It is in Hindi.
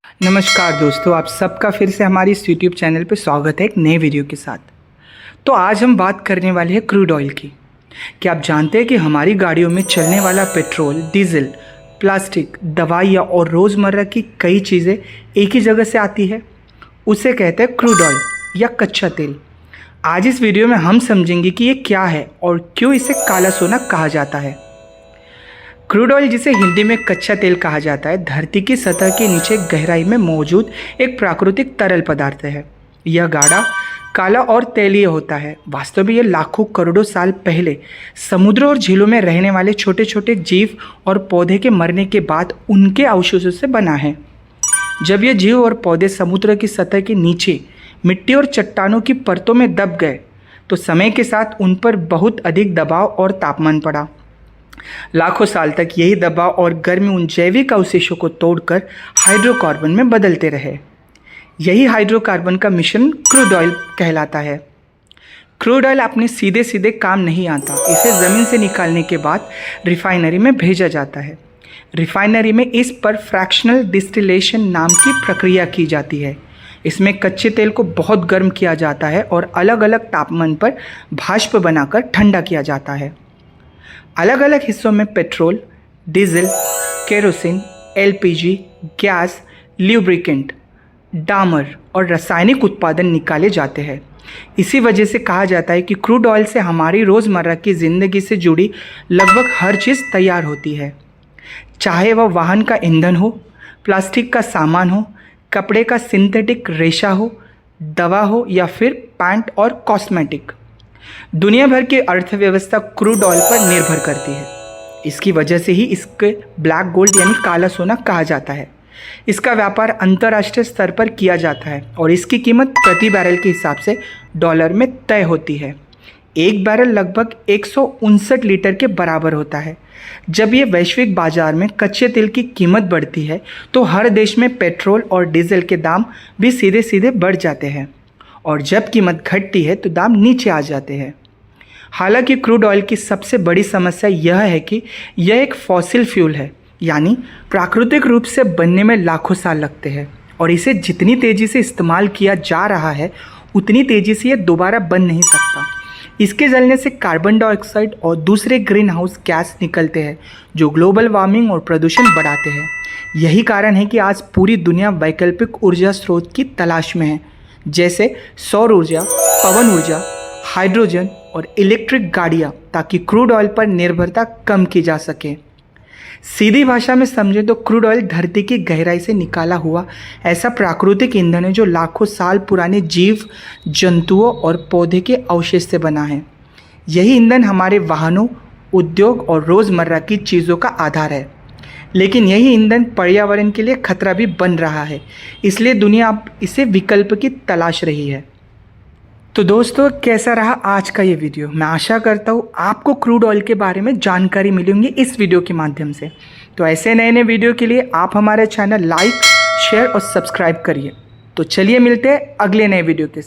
नमस्कार दोस्तों, आप सबका फिर से हमारी इस यूट्यूब चैनल पर स्वागत है एक नए वीडियो के साथ। तो आज हम बात करने वाले हैं क्रूड ऑयल की। क्या आप जानते हैं कि हमारी गाड़ियों में चलने वाला पेट्रोल, डीजल, प्लास्टिक, दवाइयाँ और रोज़मर्रा की कई चीज़ें एक ही जगह से आती है। उसे कहते हैं क्रूड ऑयल या कच्चा तेल। आज इस वीडियो में हम समझेंगे कि ये क्या है और क्यों इसे काला सोना कहा जाता है। क्रूड ऑयल, जिसे हिंदी में कच्चा तेल कहा जाता है, धरती की सतह के नीचे गहराई में मौजूद एक प्राकृतिक तरल पदार्थ है। यह गाढ़ा, काला और तैलीय होता है। वास्तव में यह लाखों करोड़ों साल पहले समुद्रों और झीलों में रहने वाले छोटे छोटे जीव और पौधे के मरने के बाद उनके अवशेषों से बना है। जब ये जीव और पौधे समुद्र की सतह के नीचे मिट्टी और चट्टानों की परतों में दब गए तो समय के साथ उन पर बहुत अधिक दबाव और तापमान पड़ा। लाखों साल तक यही दबाव और गर्मी उन जैविक अवशेषों को तोड़कर हाइड्रोकार्बन में बदलते रहे। यही हाइड्रोकार्बन का मिश्रण क्रूड ऑयल कहलाता है। क्रूड ऑयल अपने सीधे सीधे काम नहीं आता। इसे ज़मीन से निकालने के बाद रिफाइनरी में भेजा जाता है। रिफाइनरी में इस पर फ्रैक्शनल डिस्टिलेशन नाम की प्रक्रिया की जाती है। इसमें कच्चे तेल को बहुत गर्म किया जाता है और अलग अलग तापमान पर भाप बनाकर ठंडा किया जाता है। अलग अलग हिस्सों में petrol, diesel, kerosene, LPG, gas, lubricant, डामर और रासायनिक उत्पादन निकाले जाते हैं। इसी वजह से कहा जाता है कि क्रूड ऑयल से हमारी रोज़मर्रा की ज़िंदगी से जुड़ी लगभग हर चीज़ तैयार होती है। चाहे वह वाहन का ईंधन हो, प्लास्टिक का सामान हो, कपड़े का सिंथेटिक रेशा हो, दवा हो या फिर पैंट और कॉस्मेटिक। दुनिया भर की अर्थव्यवस्था क्रूड ऑयल पर निर्भर करती है। इसकी वजह से ही इसके ब्लैक गोल्ड यानी काला सोना कहा जाता है। इसका व्यापार अंतर्राष्ट्रीय स्तर पर किया जाता है और इसकी कीमत प्रति बैरल के हिसाब से डॉलर में तय होती है। एक बैरल लगभग 159 लीटर के बराबर होता है। जब ये वैश्विक बाजार में कच्चे तेल की कीमत बढ़ती है तो हर देश में पेट्रोल और डीजल के दाम भी सीधे सीधे बढ़ जाते हैं और जब कीमत घटती है तो दाम नीचे आ जाते हैं। हालांकि क्रूड ऑयल की सबसे बड़ी समस्या यह है कि यह एक फॉसिल फ्यूल है, यानी प्राकृतिक रूप से बनने में लाखों साल लगते हैं और इसे जितनी तेज़ी से इस्तेमाल किया जा रहा है उतनी तेज़ी से यह दोबारा बन नहीं सकता। इसके जलने से कार्बन डाइऑक्साइड और दूसरे ग्रीन हाउस गैस निकलते हैं जो ग्लोबल वार्मिंग और प्रदूषण बढ़ाते हैं। यही कारण है कि आज पूरी दुनिया वैकल्पिक ऊर्जा स्रोत की तलाश में है, जैसे सौर ऊर्जा, पवन ऊर्जा, हाइड्रोजन और इलेक्ट्रिक गाड़ियाँ, ताकि क्रूड ऑयल पर निर्भरता कम की जा सके। सीधी भाषा में समझें तो क्रूड ऑयल धरती की गहराई से निकाला हुआ ऐसा प्राकृतिक ईंधन है जो लाखों साल पुराने जीव, जंतुओं और पौधे के अवशेष से बना है। यही ईंधन हमारे वाहनों, उद्योग और रोज़मर्रा की चीज़ों का आधार है। लेकिन यही ईंधन पर्यावरण के लिए खतरा भी बन रहा है, इसलिए दुनिया अब इसे विकल्प की तलाश रही है। तो दोस्तों, कैसा रहा आज का ये वीडियो? मैं आशा करता हूँ आपको क्रूड ऑयल के बारे में जानकारी मिलेंगी इस वीडियो के माध्यम से। तो ऐसे नए नए वीडियो के लिए आप हमारे चैनल लाइक, शेयर और सब्सक्राइब करिए। तो चलिए मिलते हैं अगले नए वीडियो के साथ।